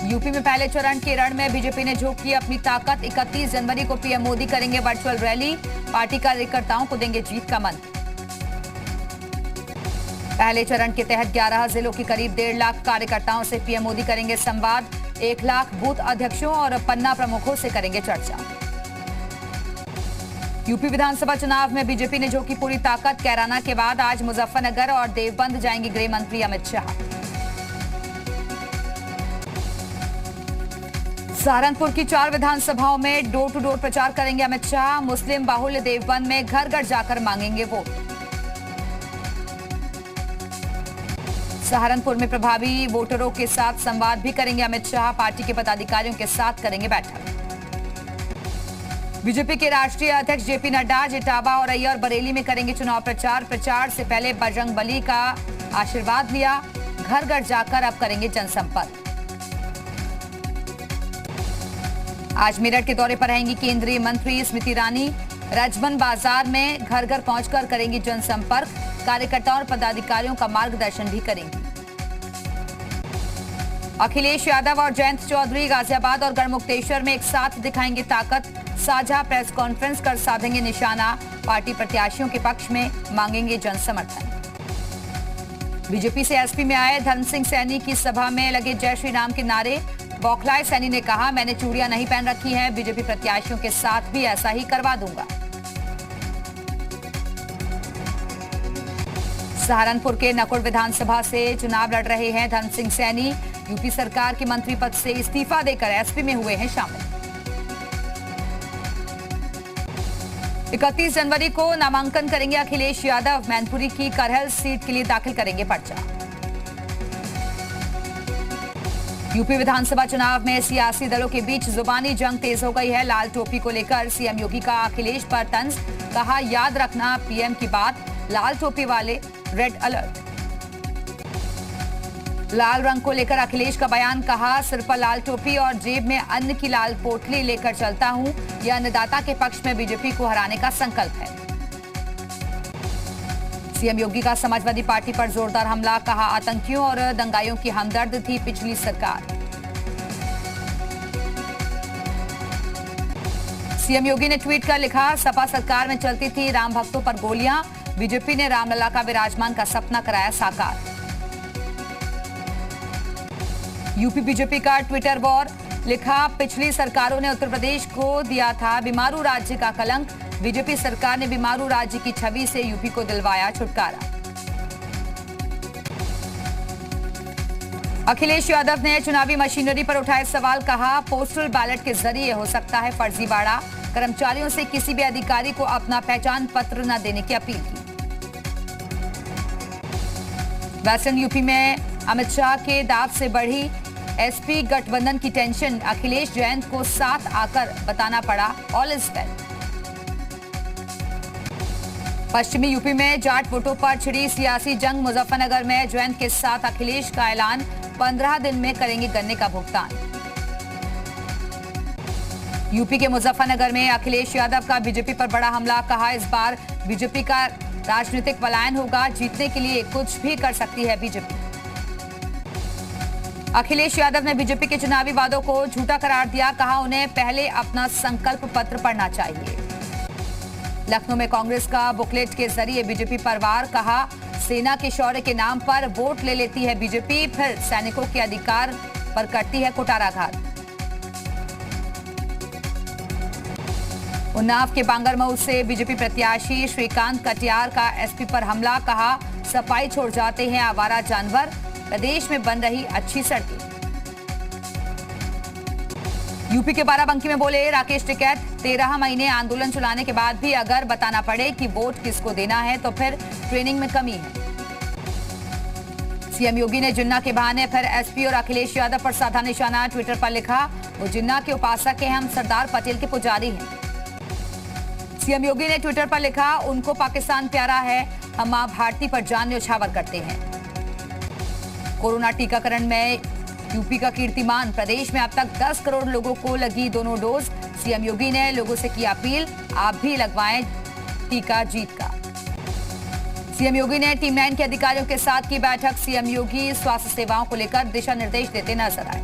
UP में पहले चरण के रण में बीजेपी ने झोंकी अपनी ताकत। 31 जनवरी को पीएम मोदी करेंगे वर्चुअल रैली। पार्टी कार्यकर्ताओं को देंगे जीत का मंत्र। पहले चरण के तहत 11 जिलों की करीब 1.5 लाख कार्यकर्ताओं से पीएम मोदी करेंगे संवाद। 1 लाख बूथ अध्यक्षों और पन्ना प्रमुखों से करेंगे चर्चा। यूपी विधानसभा चुनाव में बीजेपी ने झोंकी पूरी ताकत। कैराना के बाद आज मुजफ्फरनगर और देवबंद जाएंगे गृह मंत्री अमित शाह। सहारनपुर की 4 विधानसभाओं में डोर टू डोर प्रचार करेंगे अमित शाह। मुस्लिम बाहुल्य देवबंद में घर घर जाकर मांगेंगे वोट। सहारनपुर में प्रभावी वोटरों के साथ संवाद भी करेंगे अमित शाह। पार्टी के पदाधिकारियों के साथ करेंगे बैठक। बीजेपी के राष्ट्रीय अध्यक्ष जेपी नड्डा इटावा और अय्यर बरेली में करेंगे चुनाव प्रचार। प्रचार से पहले बजरंगबली का आशीर्वाद लिया। घर घर जाकर अब करेंगे जनसंपर्क। आज मेरठ के दौरे पर रहेंगी केंद्रीय मंत्री स्मृति ईरानी। रजबन बाजार में घर घर पहुंचकर करेंगी जनसंपर्क। कार्यकर्ताओं और पदाधिकारियों का मार्गदर्शन भी करेंगी। अखिलेश यादव और जयंत चौधरी गाजियाबाद और गढ़मुक्तेश्वर में एक साथ दिखाएंगे ताकत। साझा प्रेस कॉन्फ्रेंस कर साधेंगे निशाना। पार्टी प्रत्याशियों के पक्ष में मांगेंगे जन समर्थन। बीजेपी से एसपी में आए धर्म सिंह सैनी की सभा में लगे जय श्री राम के नारे। बौखलाए सैनी ने कहा, मैंने चूड़ियां नहीं पहन रखी हैं, बीजेपी प्रत्याशियों के साथ भी ऐसा ही करवा दूंगा। सहारनपुर के नकुड़ विधानसभा से चुनाव लड़ रहे हैं धर्म सिंह सैनी। यूपी सरकार के मंत्री पद से इस्तीफा देकर एसपी में हुए हैं शामिल। 31 जनवरी को नामांकन करेंगे अखिलेश यादव। मैनपुरी की करहल सीट के लिए दाखिल करेंगे पर्चा। यूपी विधानसभा चुनाव में सियासी दलों के बीच जुबानी जंग तेज हो गई है। लाल टोपी को लेकर सीएम योगी का अखिलेश पर तंज। कहा, याद रखना पीएम की बात, लाल टोपी वाले रेड अलर्ट। लाल रंग को लेकर अखिलेश का बयान। कहा, सिर पर लाल टोपी और जेब में अन्न की लाल पोटली लेकर चलता हूं। यह अन्नदाता के पक्ष में बीजेपी को हराने का संकल्प है। सीएम योगी का समाजवादी पार्टी पर जोरदार हमला। कहा, आतंकियों और दंगाइयों की हमदर्द थी पिछली सरकार। सीएम योगी ने ट्वीट कर लिखा, सपा सरकार में चलती थी राम भक्तों पर गोलियां। बीजेपी ने रामलला का विराजमान का सपना कराया साकार। यूपी बीजेपी का ट्विटर वॉर। लिखा, पिछली सरकारों ने उत्तर प्रदेश को दिया था बीमारू राज्य का कलंक। बीजेपी सरकार ने बीमारू राज्य की छवि से यूपी को दिलवाया छुटकारा। अखिलेश यादव ने चुनावी मशीनरी पर उठाए सवाल। कहा, पोस्टल बैलेट के जरिए हो सकता है फर्जीवाड़ा। कर्मचारियों से किसी भी अधिकारी को अपना पहचान पत्र न देने की अपील की। वेस्टर्न यूपी में अमित शाह के दाव से बढ़ी एसपी गठबंधन की टेंशन। अखिलेश जयंत को साथ आकर बताना पड़ा ऑल इज वेल। पश्चिमी यूपी में जाट वोटों पर छिड़ी सियासी जंग। मुजफ्फरनगर में जयंत के साथ अखिलेश का ऐलान, 15 दिन में करेंगे गन्ने का भुगतान। यूपी के मुजफ्फरनगर में अखिलेश यादव का बीजेपी पर बड़ा हमला। कहा, इस बार बीजेपी का राजनीतिक पलायन होगा। जीतने के लिए कुछ भी कर सकती है बीजेपी। अखिलेश यादव ने बीजेपी के चुनावी वादों को झूठा करार दिया। कहा, उन्हें पहले अपना संकल्प पत्र पढ़ना चाहिए। लखनऊ में कांग्रेस का बुकलेट के जरिए बीजेपी पर वार। कहा, सेना के शौर्य के नाम पर वोट ले लेती है बीजेपी, फिर सैनिकों के अधिकार पर करती है कुटाराघात। उन्नाव के बांगरमऊ से बीजेपी प्रत्याशी श्रीकांत कटियार का एसपी पर हमला। कहा, सफाई छोड़ जाते हैं आवारा जानवर। प्रदेश में बन रही अच्छी सड़कें। यूपी के बाराबंकी में बोले राकेश टिकैत, 13 महीने आंदोलन चलाने के बाद भी अगर बताना पड़े कि वोट किसको देना है तो फिर ट्रेनिंग में कमी है। सीएम योगी ने जिन्ना के बहाने फिर एसपी और अखिलेश यादव पर साधा निशाना। ट्विटर पर लिखा, वो जिन्ना के उपासक हैं, हम सरदार पटेल के पुजारी हैं। सीएम योगी ने ट्विटर पर लिखा, उनको पाकिस्तान प्यारा है, हम मां भारती पर जान न्यौछावर करते हैं। कोरोना टीकाकरण में यूपी का कीर्तिमान। प्रदेश में अब तक 10 करोड़ लोगों को लगी दोनों डोज। सीएम योगी ने लोगों से की अपील, आप भी लगवाएं टीका जीत का। सीएम योगी ने टीम 9 के अधिकारियों के साथ की बैठक। सीएम योगी स्वास्थ्य सेवाओं को लेकर दिशा निर्देश देते नजर आए।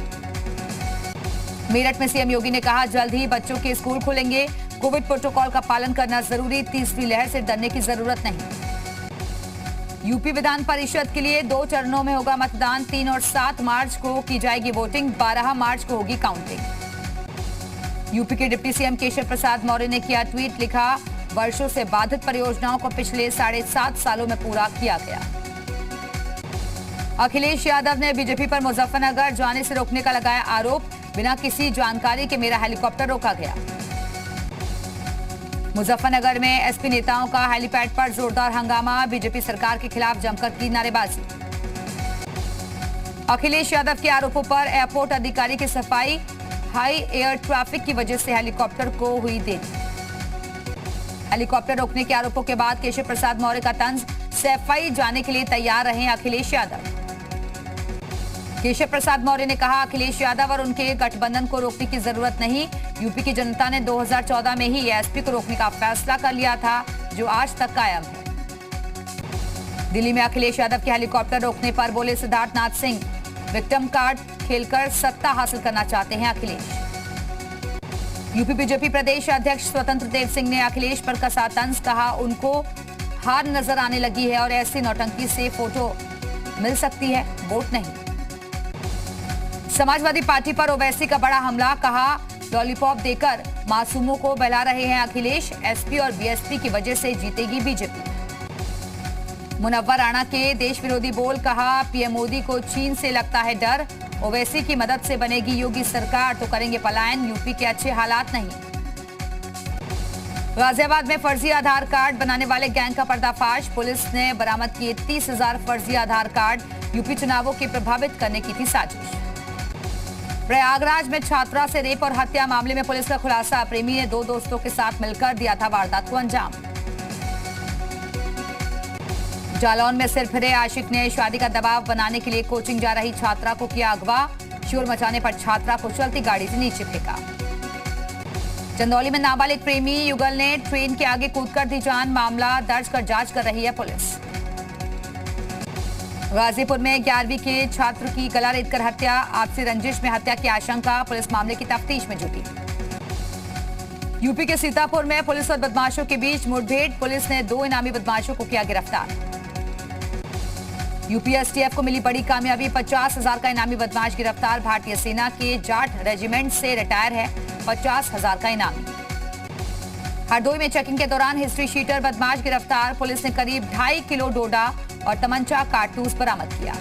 मेरठ में सीएम योगी ने कहा जल्द ही बच्चों के स्कूल खुलेंगे, कोविड प्रोटोकॉल का पालन करना जरूरी, तीसरी लहर से डरने की जरूरत नहीं। यूपी विधान परिषद के लिए 2 चरणों में होगा मतदान, 3 और 7 मार्च को की जाएगी वोटिंग, 12 मार्च को होगी काउंटिंग। यूपी के डिप्टी सीएम केशव प्रसाद मौर्य ने किया ट्वीट, लिखा वर्षों से बाधित परियोजनाओं को पिछले 7.5 सालों में पूरा किया गया। अखिलेश यादव ने बीजेपी पर मुजफ्फरनगर जाने से रोकने का लगाया आरोप, बिना किसी जानकारी के मेरा हेलीकॉप्टर रोका गया। मुजफ्फरनगर में एसपी नेताओं का हेलीपैड पर जोरदार हंगामा, बीजेपी सरकार के खिलाफ जमकर की नारेबाजी। अखिलेश यादव के आरोपों पर एयरपोर्ट अधिकारी की सफाई, हाई एयर ट्रैफिक की वजह से हेलीकॉप्टर को हुई देरी। हेलीकॉप्टर रोकने के आरोपों के बाद केशव प्रसाद मौर्य का तंज, सफाई जाने के लिए तैयार रहे अखिलेश यादव। केशव प्रसाद मौर्य ने कहा अखिलेश यादव और उनके गठबंधन को रोकने की जरूरत नहीं, यूपी की जनता ने 2014 में ही एसपी को रोकने का फैसला कर लिया था, जो आज तक कायम है। दिल्ली में अखिलेश यादव के हेलीकॉप्टर रोकने पर बोले सिद्धार्थनाथ सिंह, विक्टिम कार्ड खेलकर सत्ता हासिल करना चाहते हैं अखिलेश। यूपी बीजेपी प्रदेश अध्यक्ष स्वतंत्र देव सिंह ने अखिलेश पर कसा तंज, कहा उनको हार नजर आने लगी है और ऐसी नौटंकी से फोटो मिल सकती है, वोट नहीं। समाजवादी पार्टी पर ओवैसी का बड़ा हमला, कहा लॉलीपॉप देकर मासूमों को बहला रहे हैं अखिलेश, एसपी और बीएसपी की वजह से जीतेगी बीजेपी। मुनव्वर राणा के देश विरोधी बोल, कहा पीएम मोदी को चीन से लगता है डर, ओवैसी की मदद से बनेगी योगी सरकार तो करेंगे पलायन, यूपी के अच्छे हालात नहीं। गाजियाबाद में फर्जी आधार कार्ड बनाने वाले गैंग का पर्दाफाश, पुलिस ने बरामद किए 30,000 फर्जी आधार कार्ड, यूपी चुनावों की प्रभावित करने की थी साजिश। प्रयागराज में छात्रा से रेप और हत्या मामले में पुलिस का खुलासा, प्रेमी ने 2 दोस्तों के साथ मिलकर दिया था वारदात को अंजाम। जालौन में सिर फिरे आशिक ने शादी का दबाव बनाने के लिए कोचिंग जा रही छात्रा को किया अगवा, शोर मचाने पर छात्रा को चलती गाड़ी से नीचे फेंका। चंदौली में नाबालिग प्रेमी युगल ने ट्रेन के आगे कूदकर दी जान, मामला दर्ज कर जांच कर रही है पुलिस। गाजीपुर में 11वीं के छात्र की गला रेतकर हत्या, आपसी रंजिश में हत्या की आशंका, पुलिस मामले की तफ्तीश में जुटी। यूपी के सीतापुर में पुलिस और बदमाशों के बीच मुठभेड़, पुलिस ने 2 इनामी बदमाशों को किया गिरफ्तार। यूपी एसटीएफ को मिली बड़ी कामयाबी, 50,000 का इनामी बदमाश गिरफ्तार, भारतीय सेना के जाट रेजिमेंट से रिटायर है, 50,000 का इनामी। हरदोई में चेकिंग के दौरान हिस्ट्री शीटर बदमाश गिरफ्तार, पुलिस ने करीब 2.5 किलो डोडा और तमंचा कारतूस बरामद किया।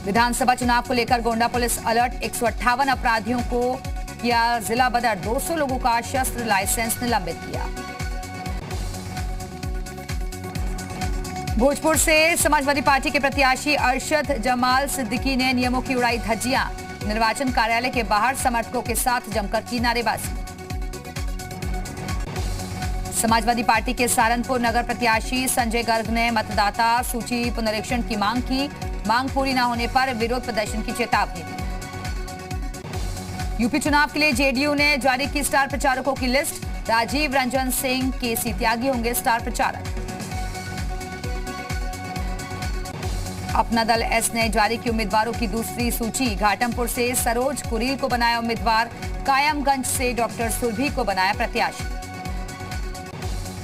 विधानसभा चुनाव को लेकर गोंडा पुलिस अलर्ट, 158 अपराधियों को किया जिला बदर, 200 लोगों का शस्त्र लाइसेंस निलंबित किया। भोजपुर से समाजवादी पार्टी के प्रत्याशी अरशद जमाल सिद्दीकी ने नियमों की उड़ाई धज्जियां, निर्वाचन कार्यालय के बाहर समर्थकों के साथ जमकर की नारेबाजी। समाजवादी पार्टी के सहारनपुर नगर प्रत्याशी संजय गर्ग ने मतदाता सूची पुनरीक्षण की मांग की, मांग पूरी न होने पर विरोध प्रदर्शन की चेतावनी दी। यूपी चुनाव के लिए जेडीयू ने जारी की स्टार प्रचारकों की लिस्ट, राजीव रंजन सिंह, केसी त्यागी होंगे स्टार प्रचारक। अपना दल एस ने जारी की उम्मीदवारों की दूसरी सूची, घाटमपुर से सरोज कुरील को बनाया उम्मीदवार, कायमगंज से डॉक्टर सुरभि को बनाया प्रत्याशी।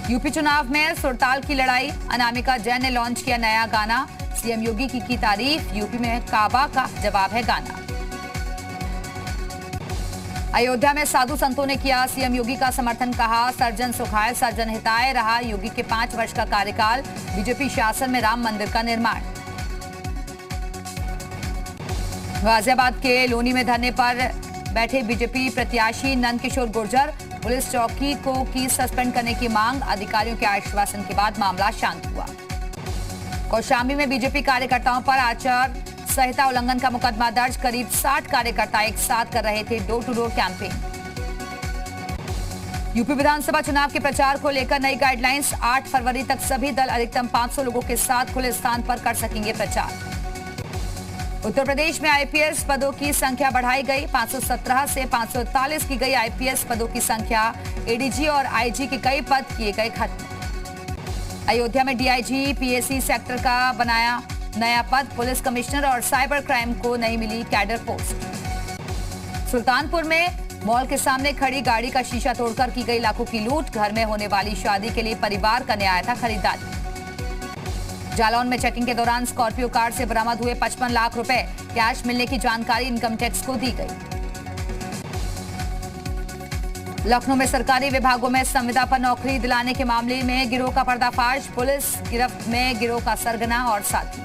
यूपी चुनाव में सुरताल की लड़ाई, अनामिका जैन ने लॉन्च किया नया गाना, सीएम योगी की तारीफ, यूपी में काबा का जवाब है गाना। अयोध्या में साधु संतों ने किया सीएम योगी का समर्थन, कहा सर्जन सुखाय सर्जन हिताय रहा योगी के 5 वर्ष का कार्यकाल, बीजेपी शासन में राम मंदिर का निर्माण। गाजियाबाद के लोनी में धरने पर बैठे बीजेपी प्रत्याशी नंद किशोर गुर्जर, पुलिस चौकी को की सस्पेंड करने की मांग, अधिकारियों के आश्वासन के बाद मामला शांत हुआ। कौशाम्बी में बीजेपी कार्यकर्ताओं पर आचार संहिता उल्लंघन का मुकदमा दर्ज, करीब 60 कार्यकर्ता एक साथ कर रहे थे door to door campaign. UP विधानसभा चुनाव के प्रचार को लेकर नई गाइडलाइंस, 8 फरवरी तक सभी दल अधिकतम 500 लोगों के साथ खुले स्थान पर कर सकेंगे प्रचार। उत्तर प्रदेश में आईपीएस पदों की संख्या बढ़ाई गई, 517 से 541 की गई आईपीएस पदों की संख्या, एडीजी और आईजी के कई पद किए गए खत्म। अयोध्या में डीआईजी पीएसी सेक्टर का बनाया नया पद, पुलिस कमिश्नर और साइबर क्राइम को नहीं मिली कैडर पोस्ट। सुल्तानपुर में मॉल के सामने खड़ी गाड़ी का शीशा तोड़कर की गई लाखों की लूट। घर में होने वाली शादी के लिए परिवार करने आया था खरीदारी। जालौन में चेकिंग के दौरान स्कॉर्पियो कार से बरामद हुए 55 लाख रुपए। कैश मिलने की जानकारी इनकम टैक्स को दी गई। लखनऊ में सरकारी विभागों में संविदा पर नौकरी दिलाने के मामले में गिरोह का पर्दाफाश। पुलिस गिरफ्त में गिरोह का सरगना और साथी।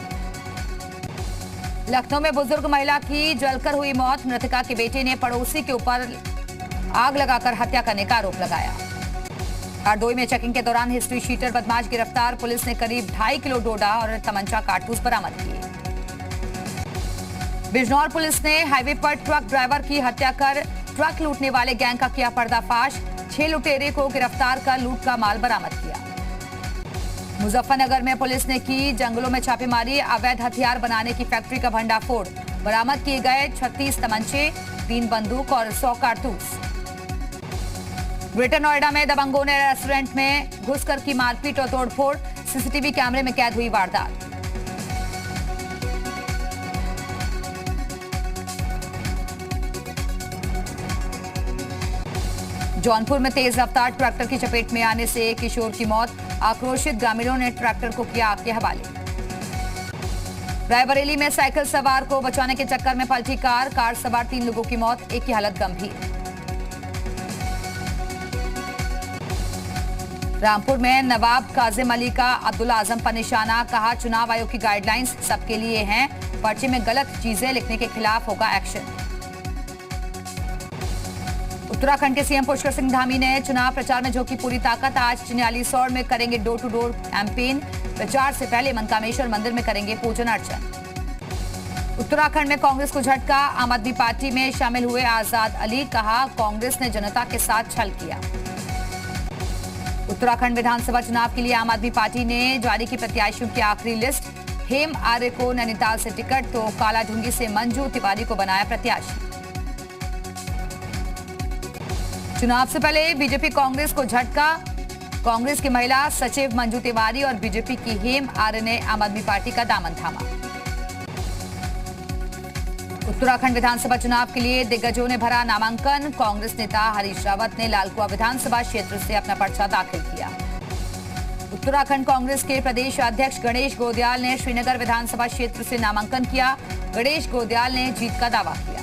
लखनऊ में बुजुर्ग महिला की जलकर हुई मौत। मृतका के बेटे ने पड़ोसी के ऊपर आग लगाकर हत्या करने का आरोप लगाया। हरदोई में चेकिंग के दौरान हिस्ट्री शीटर बदमाश गिरफ्तार। पुलिस ने करीब 2.5 किलो डोडा और तमंचा कारतूस बरामद किए। बिजनौर पुलिस ने हाईवे पर ट्रक ड्राइवर की हत्या कर ट्रक लूटने वाले गैंग का किया पर्दाफाश। 6 लुटेरे को गिरफ्तार कर लूट का माल बरामद किया। मुजफ्फरनगर में पुलिस ने की जंगलों में छापेमारी। अवैध हथियार बनाने की फैक्ट्री का भंडाफोड़। बरामद किए गए 36 तमंचे, 3 बंदूक और 100 कारतूस। ग्रेटर नोएडा में दबंगों ने रेस्टोरेंट में घुसकर की मारपीट और तोड़फोड़। सीसीटीवी कैमरे में कैद हुई वारदात। जौनपुर में तेज रफ्तार ट्रैक्टर की चपेट में आने से एक किशोर की मौत। आक्रोशित ग्रामीणों ने ट्रैक्टर को किया आग के हवाले। रायबरेली में साइकिल सवार को बचाने के चक्कर में पलटी कार। कार सवार 3 लोगों की मौत, एक की हालत गंभीर। रामपुर में नवाब काजिम अली का अब्दुल आजम पर निशाना। कहा, चुनाव आयोग की गाइडलाइंस सबके लिए हैं। पर्चे में गलत चीजें लिखने के खिलाफ होगा एक्शन। उत्तराखंड के सीएम पुष्कर सिंह धामी ने चुनाव प्रचार में झोंकी पूरी ताकत। आज चिन्यालीसौड़ में करेंगे डोर टू डोर कैंपेन। प्रचार से पहले मनकामेश्वर मंदिर में करेंगे पूजन अर्चन। उत्तराखंड में कांग्रेस को झटका। आम आदमी पार्टी में शामिल हुए आजाद अली। कहा, कांग्रेस ने जनता के साथ छल किया। उत्तराखंड विधानसभा चुनाव के लिए आम आदमी पार्टी ने जारी की प्रत्याशियों की आखिरी लिस्ट। हेम आर्य को नैनीताल से टिकट तो कालाढूंगी से मंजू तिवारी को बनाया प्रत्याशी। चुनाव से पहले बीजेपी कांग्रेस को झटका। कांग्रेस की महिला सचिव मंजू तिवारी और बीजेपी की हेम आर्य ने आम आदमी पार्टी का दामन थामा। उत्तराखंड विधानसभा चुनाव के लिए दिग्गजों ने भरा नामांकन। कांग्रेस नेता हरीश रावत ने लालकुआ विधानसभा क्षेत्र से अपना पर्चा दाखिल किया। उत्तराखंड कांग्रेस के प्रदेश अध्यक्ष गणेश गोदयाल ने श्रीनगर विधानसभा क्षेत्र से नामांकन किया। गणेश गोदयाल ने जीत का दावा किया।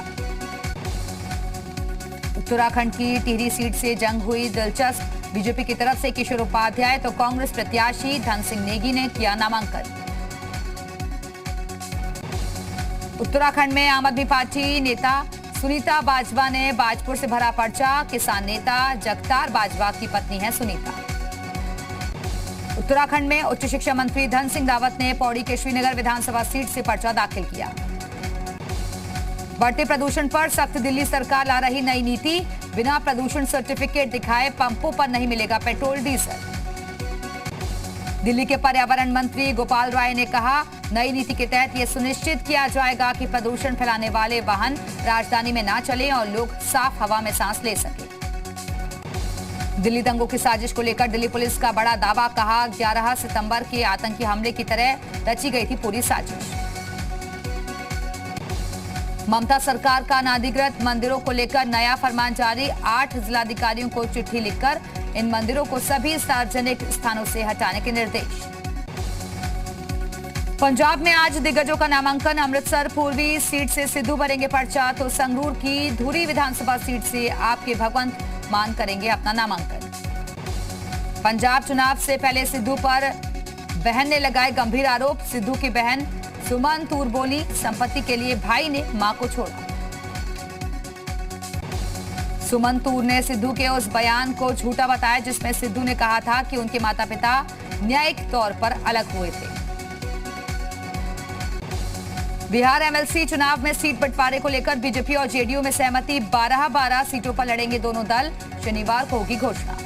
उत्तराखंड की टिहरी सीट से जंग हुई दिलचस्प। बीजेपी की तरफ से किशोर उपाध्याय तो कांग्रेस प्रत्याशी धन सिंह नेगी ने किया नामांकन। उत्तराखंड में आम आदमी पार्टी नेता सुनीता बाजवा ने बाजपुर से भरा पर्चा। किसान नेता जगतार बाजवा की पत्नी है सुनीता। उत्तराखंड में उच्च शिक्षा मंत्री धन सिंह रावत ने पौड़ी के श्रीनगर विधानसभा सीट से पर्चा दाखिल किया। बढ़ते प्रदूषण पर सख्त दिल्ली सरकार ला रही नई नीति। बिना प्रदूषण सर्टिफिकेट दिखाए पंपों पर नहीं मिलेगा पेट्रोल डीजल। दिल्ली के पर्यावरण मंत्री गोपाल राय ने कहा, नई नीति के तहत यह सुनिश्चित किया जाएगा कि प्रदूषण फैलाने वाले वाहन राजधानी में न चलें और लोग साफ हवा में सांस ले सकें। दिल्ली दंगों की साजिश को लेकर दिल्ली पुलिस का बड़ा दावा। कहा, 11 सितंबर के आतंकी हमले की तरह रची गई थी पूरी साजिश। ममता सरकार का अनाधिकृत मंदिरों को लेकर नया फरमान जारी। 8 जिलाधिकारियों को चिट्ठी लिखकर इन मंदिरों को सभी सार्वजनिक स्थानों से हटाने के निर्देश। पंजाब में आज दिग्गजों का नामांकन। अमृतसर पूर्वी सीट से सिद्धू भरेंगे पर्चा तो संगरूर की धुरी विधानसभा सीट से आपके भगवंत मान करेंगे अपना नामांकन। पंजाब चुनाव से पहले सिद्धू पर बहन ने लगाए गंभीर आरोप। सिद्धू की बहन सुमन तूर बोली, संपत्ति के लिए भाई ने मां को छोड़ा। सुमन तूर ने सिद्धू के उस बयान को झूठा बताया जिसमें सिद्धू ने कहा था कि उनके माता पिता न्यायिक तौर पर अलग हुए थे। बिहार एमएलसी चुनाव में सीट बंटवारे को लेकर बीजेपी और जेडीयू में सहमति। 12-12 सीटों पर लड़ेंगे दोनों दल। शनिवार को होगी घोषणा।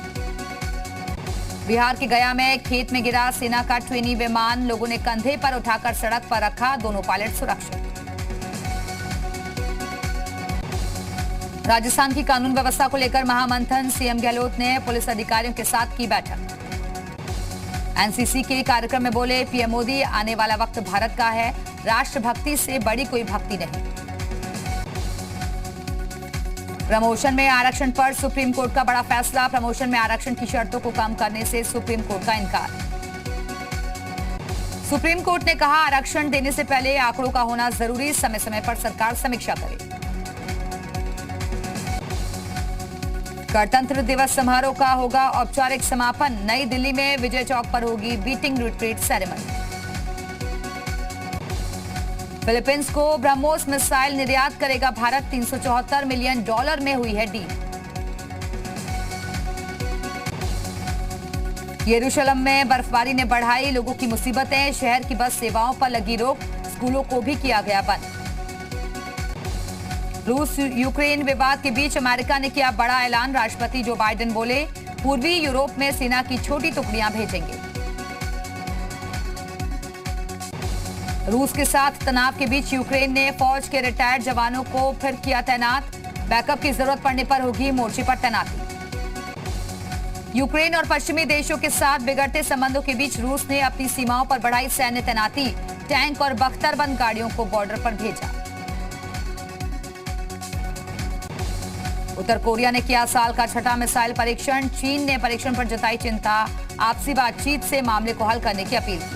बिहार के गया में खेत में गिरा सेना का ट्रेनी विमान। लोगों ने कंधे पर उठाकर सड़क पर रखा। दोनों पायलट सुरक्षित। राजस्थान की कानून व्यवस्था को लेकर महामंथन। सीएम गहलोत ने पुलिस अधिकारियों के साथ की बैठक। एनसीसी के कार्यक्रम में बोले पीएम मोदी, आने वाला वक्त भारत का है। राष्ट्रभक्ति से बड़ी कोई भक्ति नहीं। प्रमोशन में आरक्षण पर सुप्रीम कोर्ट का बड़ा फैसला। प्रमोशन में आरक्षण की शर्तों को कम करने से सुप्रीम कोर्ट का इनकार। सुप्रीम कोर्ट ने कहा आरक्षण देने से पहले आंकड़ों का होना जरूरी, समय समय पर सरकार समीक्षा करे। गणतंत्र दिवस समारोह का होगा औपचारिक समापन। नई दिल्ली में विजय चौक पर होगी बीटिंग रिट्रीट सेरेमनी। फिलीपींस को ब्रह्मोस मिसाइल निर्यात करेगा भारत। $374 मिलियन में हुई है डील। यरूशलेम में बर्फबारी ने बढ़ाई लोगों की मुसीबतें। शहर की बस सेवाओं पर लगी रोक, स्कूलों को भी किया गया बंद। रूस यूक्रेन विवाद के बीच अमेरिका ने किया बड़ा ऐलान। राष्ट्रपति जो बाइडेन बोले पूर्वी यूरोप में सेना की छोटी टुकड़ियां भेजेंगे। रूस के साथ तनाव के बीच यूक्रेन ने फौज के रिटायर्ड जवानों को फिर किया तैनात। बैकअप की जरूरत पड़ने पर होगी मोर्चे पर तैनाती। यूक्रेन और पश्चिमी देशों के साथ बिगड़ते संबंधों के बीच रूस ने अपनी सीमाओं पर बढ़ाई सैन्य तैनाती। टैंक और बख्तरबंद गाड़ियों को बॉर्डर पर भेजा। उत्तर कोरिया ने किया साल का छठा मिसाइल परीक्षण। चीन ने परीक्षण पर जताई चिंता। आपसी बातचीत से मामले को हल करने की अपील की।